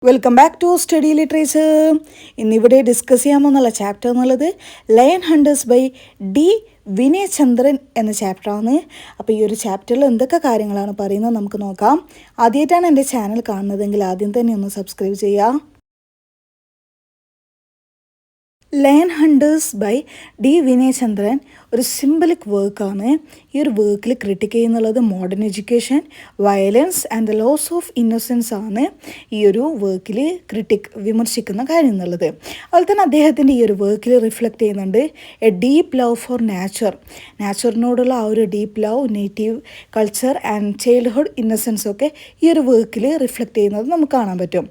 Welcome back to study literature. ഇന്നിവിടെ discuss ചെയ്യാമെന്നുള്ള chapter എന്നുള്ളത് lion hunters by D Vinayachandran എന്ന ചാപ്റ്ററാണ്. അപ്പോൾ ഈ ഒരു ചാപ്റ്ററിൽ എന്തൊക്കെ കാര്യങ്ങളാണ് പറയുന്നത് നമുക്ക് നോക്കാം. ആദ്യമായിട്ടാണ് എൻ്റെ ചാനൽ കാണുന്നതെങ്കിൽ ആദ്യം തന്നെ ഒന്ന് സബ്സ്ക്രൈബ് ചെയ്യുക. Lion hunters by D Vinayachandran ഒരു സിംബലിക് വർക്കാണ്. ഈ ഒരു വർക്കിൽ ക്രിട്ടിക് ചെയ്യുന്നുള്ളത് modern education, violence and the loss of innocence ആണ് ഈ ഒരു വർക്കിൽ വിമർശിക്കുന്ന കാര്യം എന്നുള്ളത്. അതുപോലെ തന്നെ അദ്ദേഹത്തിൻ്റെ ഈ ഒരു വർക്കിൽ റിഫ്ലക്റ്റ് ചെയ്യുന്നുണ്ട് എ ഡീപ്പ് ലവ് ഫോർ നാച്ചുറിനോടുള്ള ആ ഒരു deep love, native culture and childhood innocence ഒക്കെ ഈ ഒരു വർക്കിൽ റിഫ്ലക്റ്റ് ചെയ്യുന്നത് നമുക്ക് കാണാൻ പറ്റും.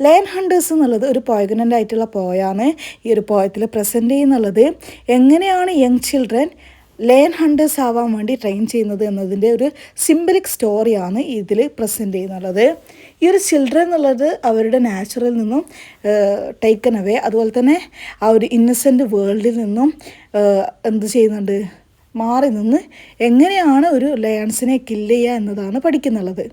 ലയൺ ഹണ്ടേഴ്സ് എന്നുള്ളത് ഒരു പോയഗനൻ്റ് ആയിട്ടുള്ള പോയാണ്. ഈ ഒരു പോയത്തിൽ പ്രസൻറ്റ് ചെയ്യുന്നുള്ളത് എങ്ങനെയാണ് യങ് ചിൽഡ്രൻ ലയൺ ഹണ്ടേഴ്സ് ആവാൻ വേണ്ടി ട്രെയിൻ ചെയ്യുന്നത് എന്നതിൻ്റെ ഒരു സിംബലിക് സ്റ്റോറിയാണ് ഇതിൽ പ്രസൻറ്റ് ചെയ്യുന്നുള്ളത്. ഈ ഒരു ചിൽഡ്രൻ എന്നുള്ളത് അവരുടെ നാച്ചുറൽ നിന്നും ടേക്കൺ അവേ, അതുപോലെ തന്നെ ആ ഒരു ഇന്നസെൻ്റ് വേൾഡിൽ നിന്നും എന്ത് ചെയ്യുന്നുണ്ട്, മാറി നിന്ന് എങ്ങനെയാണ് ഒരു ലയൺസിനെ കില്ല് ചെയ്യുക എന്നതാണ് പഠിക്കുന്നുള്ളത്.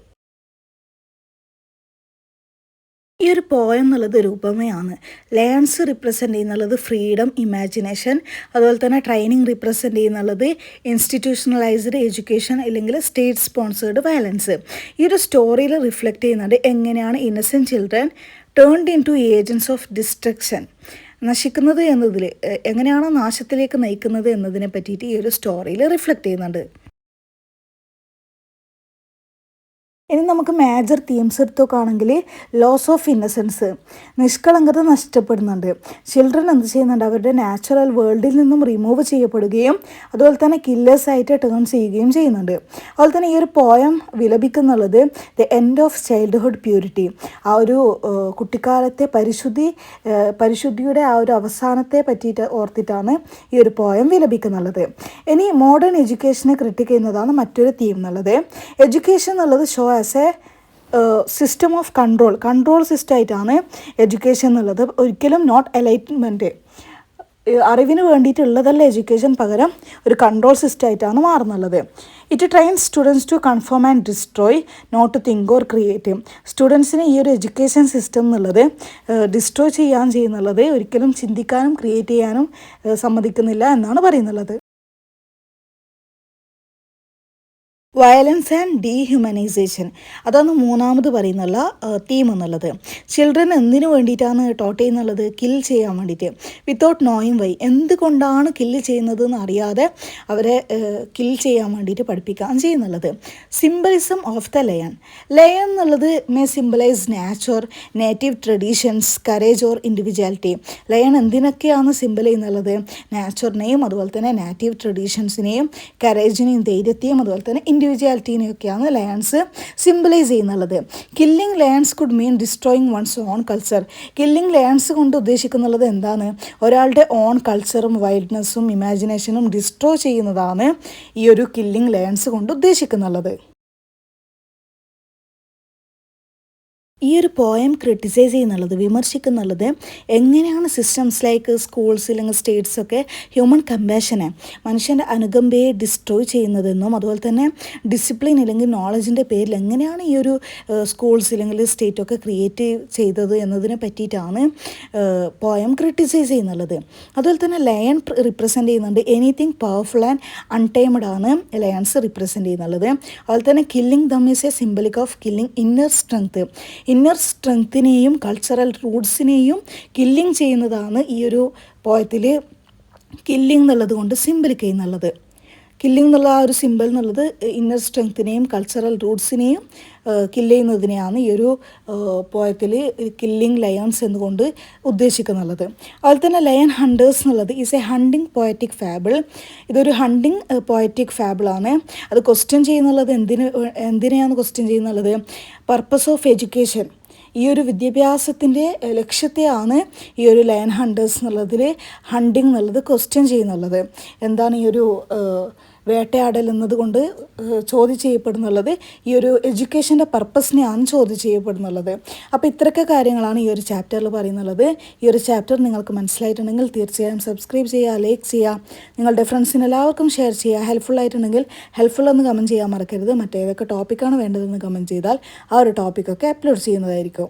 ഈ ഒരു പോയം എന്നുള്ളത് ഒരു ഉപമയാണ്. ലയൺസ് റിപ്രസെൻ്റ് ചെയ്യുന്നുള്ളത് ഫ്രീഡം, ഇമാജിനേഷൻ, അതുപോലെ തന്നെ ട്രെയിനിങ് റിപ്രസെൻ്റ് ചെയ്യുന്നുള്ളത് ഇൻസ്റ്റിറ്റ്യൂഷണലൈസ്ഡ് എഡ്യൂക്കേഷൻ അല്ലെങ്കിൽ സ്റ്റേറ്റ് സ്പോൺസേർഡ് വയലൻസ്. ഈ ഒരു സ്റ്റോറിയിൽ റിഫ്ലക്റ്റ് ചെയ്യുന്നുണ്ട് എങ്ങനെയാണ് innocent children turned into agents of destruction, നശിക്കുന്നത് എന്നതിൽ എങ്ങനെയാണ് നാശത്തിലേക്ക് നയിക്കുന്നത് എന്നതിനെ പറ്റിയിട്ട് ഈ ഒരു സ്റ്റോറിയിൽ റിഫ്ലക്റ്റ് ചെയ്യുന്നുണ്ട്. ഇനി നമുക്ക് മേജർ തീംസ് എടുത്തൊക്കെയാണെങ്കിൽ ലോസ് ഓഫ് ഇന്നസെൻസ്, നിഷ്കളങ്കത നഷ്ടപ്പെടുന്നുണ്ട്. ചിൽഡ്രൻ എന്ത് ചെയ്യുന്നുണ്ട്, അവരുടെ നാച്ചുറൽ വേൾഡിൽ നിന്നും റിമൂവ് ചെയ്യപ്പെടുകയും അതുപോലെ തന്നെ കില്ലേഴ്സായിട്ട് ടേൺ ചെയ്യുകയും ചെയ്യുന്നുണ്ട്. അതുപോലെ തന്നെ ഈ ഒരു പോയം വിലപിക്കുന്നുള്ളത് the end of childhood purity, ആ ഒരു കുട്ടിക്കാലത്തെ പരിശുദ്ധിയുടെ ആ ഒരു അവസാനത്തെ പറ്റിയിട്ട് ഓർത്തിട്ടാണ് ഈ ഒരു പോയം വിലപിക്കുന്നുള്ളത്. ഇനി മോഡേൺ എഡ്യൂക്കേഷനെ ക്രിട്ടിക് ചെയ്യുന്നതാണ് മറ്റൊരു തീം എന്നുള്ളത്. എഡ്യൂക്കേഷൻ എന്നുള്ളത് show as A system of control system ആയിട്ടാണ് എഡ്യൂക്കേഷൻ എന്നുള്ളത്. ഒരിക്കലും നോട്ട് എലൈറ്റ്മെൻറ്റ്, അറിവിന് വേണ്ടിയിട്ടുള്ളതല്ല എഡ്യൂക്കേഷൻ, പകരം ഒരു കൺട്രോൾ സിസ്റ്റം ആയിട്ടാണ് മാറുന്നുള്ളത്. It trains students to confirm and destroy, not to think or create. സ്റ്റുഡൻസിന് ഈ ഒരു എഡ്യൂക്കേഷൻ സിസ്റ്റം എന്നുള്ളത് ഡിസ്ട്രോയ് ചെയ്യുന്നുള്ളത് ഒരിക്കലും ചിന്തിക്കാനും ക്രിയേറ്റ് ചെയ്യാനും സമ്മതിക്കുന്നില്ല എന്നാണ് പറയുന്നുള്ളത്. വയലൻസ് ആൻഡ് ഡീഹ്യൂമനൈസേഷൻ, അതാണ് മൂന്നാമത് പറയുന്നുള്ള തീം എന്നുള്ളത്. ചിൽഡ്രൻ എന്തിനു വേണ്ടിയിട്ടാണ് ടോട്ട് ചെയ്യുന്നുള്ളത്, കിൽ ചെയ്യാൻ വേണ്ടിയിട്ട്. വിത്തൗട്ട് നോയിങ് വൈ, എന്തുകൊണ്ടാണ് കില്ല് ചെയ്യുന്നത് എന്ന് അറിയാതെ അവരെ കിൽ ചെയ്യാൻ വേണ്ടിയിട്ട് പഠിപ്പിക്കാൻ ചെയ്യുന്നുള്ളത്. സിംബലിസം ഓഫ് ദ ലയൺ എന്നുള്ളത് may symbolise nature, native traditions, courage or individuality. Lion എന്തിനൊക്കെയാണ് സിംബൽ ചെയ്യുന്നുള്ളത്, നാച്ചറിനെയും അതുപോലെ തന്നെ നാറ്റീവ് ട്രഡീഷൻസിനെയും കറേജിനെയും ധൈര്യത്തെയും അതുപോലെ തന്നെ ഇൻഡിവിജ്വാലിറ്റീനെയൊക്കെയാണ് ലയൺസ് സിംബലൈസ് ചെയ്യുന്നുള്ളത്. Killing lions could mean destroying one's own culture. Killing lions കൊണ്ട് ഉദ്ദേശിക്കുന്നുള്ളത് എന്താണ്, ഒരാളുടെ ഓൺ കൾച്ചറും വൈൽഡ്നെസ്സും ഇമാജിനേഷനും ഡിസ്ട്രോയ് ചെയ്യുന്നതാണ് ഈ ഒരു കില്ലിംഗ് ലയൺസ് കൊണ്ട് ഉദ്ദേശിക്കുന്നുള്ളത്. ഈ ഒരു പോയം ക്രിട്ടിസൈസ് ചെയ്യുന്നുള്ളത്, വിമർശിക്കുന്നുള്ളത് എങ്ങനെയാണ് സിസ്റ്റംസ് ലൈക്ക് സ്കൂൾസ് അല്ലെങ്കിൽ സ്റ്റേറ്റ്സൊക്കെ ഹ്യൂമൻ കമ്പാഷനെ, മനുഷ്യൻ്റെ അനുകമ്പയെ ഡിസ്ട്രോയ് ചെയ്യുന്നതെന്നും അതുപോലെ തന്നെ ഡിസിപ്ലിൻ അല്ലെങ്കിൽ നോളജിൻ്റെ പേരിൽ എങ്ങനെയാണ് ഈ ഒരു സ്കൂൾസ് അല്ലെങ്കിൽ സ്റ്റേറ്റൊക്കെ ക്രിയേറ്റ് ചെയ്തത് എന്നതിനെ പറ്റിയിട്ടാണ് പോയം ക്രിട്ടിസൈസ് ചെയ്യുന്നുള്ളത്. അതുപോലെ തന്നെ ലയൺ റിപ്രസെൻ്റ് ചെയ്യുന്നുണ്ട് എനിത്തിങ് പവർഫുൾ ആൻഡ് അൺടൈംഡ് ആണ് ലയൺസ് റിപ്രസെൻ്റ് ചെയ്യുന്നുള്ളത്. അതുപോലെ തന്നെ killing them is a symbolic of killing inner സ്ട്രെങ്ത്തിനെയും കൾച്ചറൽ റൂട്ട്സിനെയും കില്ലിങ് ചെയ്യുന്നതാണ് ഈ ഒരു പോയത്തിൽ കില്ലിംഗ് എന്നുള്ളത് കൊണ്ട് സിംബലിക് ചെയ്യുന്നുള്ളത്. കില്ലിംഗ് എന്നുള്ള ആ ഒരു സിമ്പിൾ എന്നുള്ളത് ഇന്നർ സ്ട്രെങ്ത്തിനെയും കൾച്ചറൽ റൂട്ട്സിനെയും കില്ല് ചെയ്യുന്നതിനെയാണ് ഈ ഒരു പോയത്തിൽ കില്ലിംഗ് ലയൺസ് എന്നുകൊണ്ട് ഉദ്ദേശിക്കുന്നുള്ളത്. അതുപോലെ തന്നെ ലയൺ ഹണ്ടേഴ്സ് എന്നുള്ളത് is a hunting poetic fable. ഇതൊരു ഹണ്ടിങ് പോയറ്റിക് ഫാബിളാണ്. അത് ക്വസ്റ്റ്യൻ ചെയ്യുന്നുള്ളത് എന്തിനെയാണ് ക്വസ്റ്റ്യൻ ചെയ്യുന്നുള്ളത്, പർപ്പസ് ഓഫ് എഡ്യൂക്കേഷൻ, ഈ ഒരു വിദ്യാഭ്യാസത്തിൻ്റെ ലക്ഷ്യത്തെയാണ് ഈ ഒരു ലയൺ ഹണ്ടേഴ്സ് എന്നുള്ളതിൽ ഹണ്ടിങ് എന്നുള്ളത് ക്വസ്റ്റ്യൻ ചെയ്യുന്നുള്ളത്. എന്താണ് ഈ ഒരു വേട്ടയാടൽ എന്നതുകൊണ്ട് ചോദ്യം ചെയ്യപ്പെടുന്നുള്ളത്, ഈ ഒരു എഡ്യൂക്കേഷൻ്റെ പർപ്പസിനെയാണ് ചോദ്യം ചെയ്യപ്പെടുന്നുള്ളത്. അപ്പോൾ ഇത്രയൊക്കെ കാര്യങ്ങളാണ് ഈ ഒരു ചാപ്റ്ററിൽ പറയുന്നുള്ളത്. ഈ ഒരു ചാപ്റ്റർ നിങ്ങൾക്ക് മനസ്സിലായിട്ടുണ്ടെങ്കിൽ തീർച്ചയായും സബ്സ്ക്രൈബ് ചെയ്യുക, ലൈക്ക് ചെയ്യുക, നിങ്ങളുടെ ഫ്രണ്ട്സിന് എല്ലാവർക്കും ഷെയർ ചെയ്യുക. ഹെൽപ്ഫുൾ ആയിട്ടുണ്ടെങ്കിൽ ഹെൽപ്ഫുൾ എന്ന് കമൻറ്റ് ചെയ്യാൻ മറക്കരുത്. മറ്റേതൊക്കെ ടോപ്പിക്കാണ് വേണ്ടതെന്ന് കമൻറ്റ് ചെയ്താൽ ആ ഒരു ടോപ്പിക്കൊക്കെ അപ്ലോഡ് ചെയ്യുന്നതായിരിക്കും.